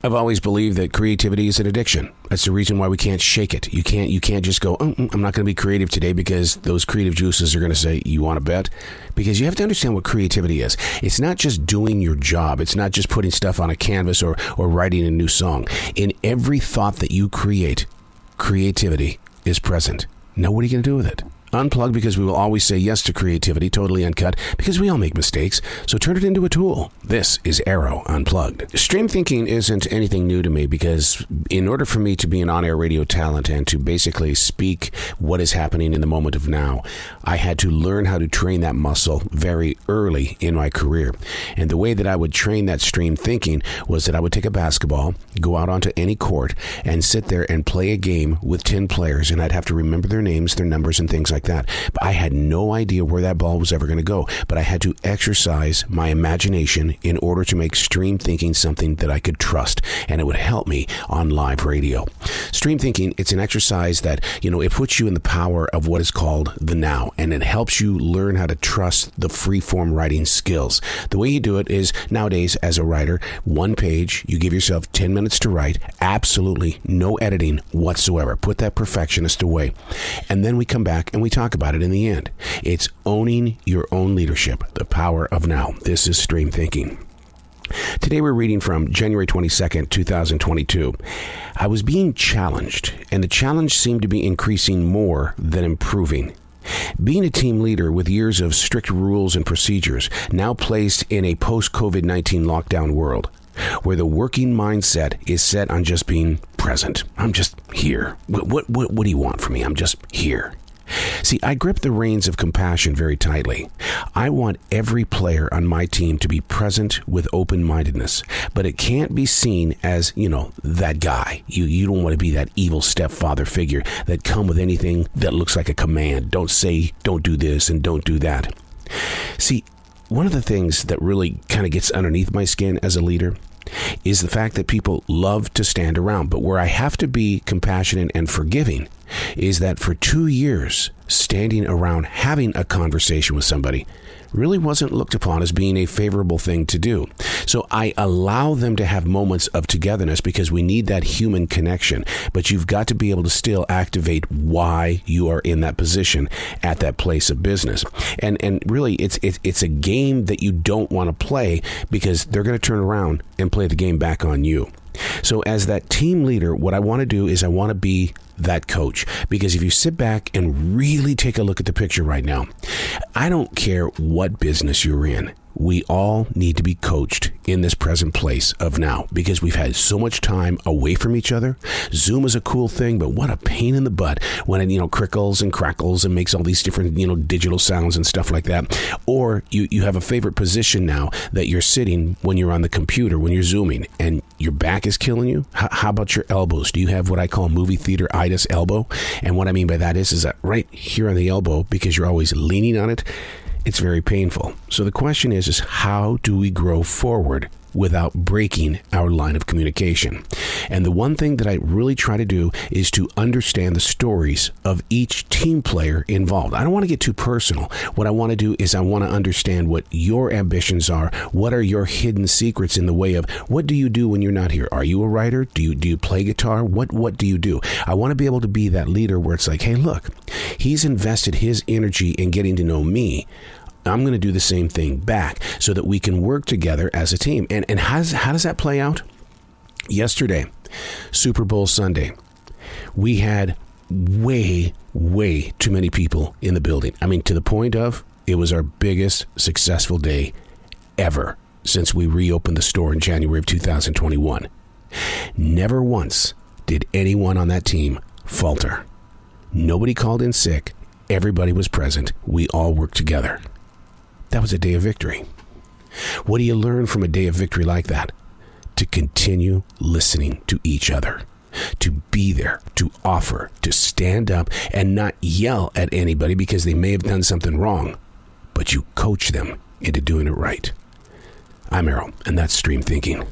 I've always believed that creativity is an addiction. That's the reason why we can't shake it. You can't just go, I'm not going to be creative today because those creative juices are going to say, you want to bet? Because you have to understand what creativity is. It's not just doing your job. It's not just putting stuff on a canvas or writing a new song. In every thought that you create, creativity is present. Now, what are you going to do with it? Unplugged, because we will always say yes to creativity, totally uncut, because we all make mistakes, so turn it into a tool. This is Arroe Unplugged. Stream thinking isn't anything new to me, because in order for me to be an on-air radio talent and to basically speak what is happening in the moment of now, I had to learn how to train that muscle very early in my career. And the way that I would train that stream thinking was that I would take a basketball, go out onto any court, and sit there and play a game with 10 players, and I'd have to remember their names, their numbers, and things like that. But I had no idea where that ball was ever going to go. But I had to exercise my imagination in order to make stream thinking something that I could trust, and it would help me on live radio. Stream thinking, it's an exercise that, it puts you in the power of what is called the now, and it helps you learn how to trust the free-form writing skills. The way you do it is, nowadays, as a writer, one page, you give yourself 10 minutes to write, absolutely no editing whatsoever. Put that perfectionist away. And then we come back and we talk about it in the end. It's owning your own leadership, the power of now. This is stream thinking. Today we're reading from January 22nd, 2022. I was being challenged, and the challenge seemed to be increasing more than improving. Being a team leader with years of strict rules and procedures, now placed in a post-COVID-19 lockdown world, where the working mindset is set on just being present. I'm just here. What do you want from me? I'm just here. See, I grip the reins of compassion very tightly. I want every player on my team to be present with open-mindedness, but it can't be seen as, that guy. You don't want to be that evil stepfather figure that come with anything that looks like a command. Don't say, don't do this and don't do that. See, one of the things that really kind of gets underneath my skin as a leader is the fact that people love to stand around. But where I have to be compassionate and forgiving is that for 2 years, standing around having a conversation with somebody really wasn't looked upon as being a favorable thing to do. So I allow them to have moments of togetherness because we need that human connection. But you've got to be able to still activate why you are in that position at that place of business. And really, it's a game that you don't want to play because they're going to turn around and play the game back on you. So as that team leader, what I want to do is I want to be that coach. Because if you sit back and really take a look at the picture right now, I don't care what business you're in. We all need to be coached in this present place of now because we've had so much time away from each other. Zoom is a cool thing, but what a pain in the butt when it, crickles and crackles and makes all these different, digital sounds and stuff like that. Or you have a favorite position now that you're sitting when you're on the computer, when you're Zooming, and your back is killing you. How about your elbows? Do you have what I call movie theater-itis elbow? And what I mean by that is that right here on the elbow, because you're always leaning on it, it's very painful. So the question is how do we grow forward without breaking our line of communication? And the one thing that I really try to do is to understand the stories of each team player involved. I don't want to get too personal. What I want to do is I want to understand what your ambitions are. What are your hidden secrets in the way of what do you do when you're not here? Are you a writer? Do you play guitar? What do you do? I want to be able to be that leader where it's like, hey, look, he's invested his energy in getting to know me. I'm going to do the same thing back so that we can work together as a team. And how does that play out? Yesterday, Super Bowl Sunday, we had way too many people in the building. I mean, to the point of it was our biggest successful day ever since we reopened the store in January of 2021. Never once did anyone on that team falter. Nobody called in sick. Everybody was present. We all worked together. That was a day of victory. What do you learn from a day of victory like that? To continue listening to each other, to be there, to offer, to stand up and not yell at anybody because they may have done something wrong, but you coach them into doing it right. I'm Arroe, and that's Stream Thinking.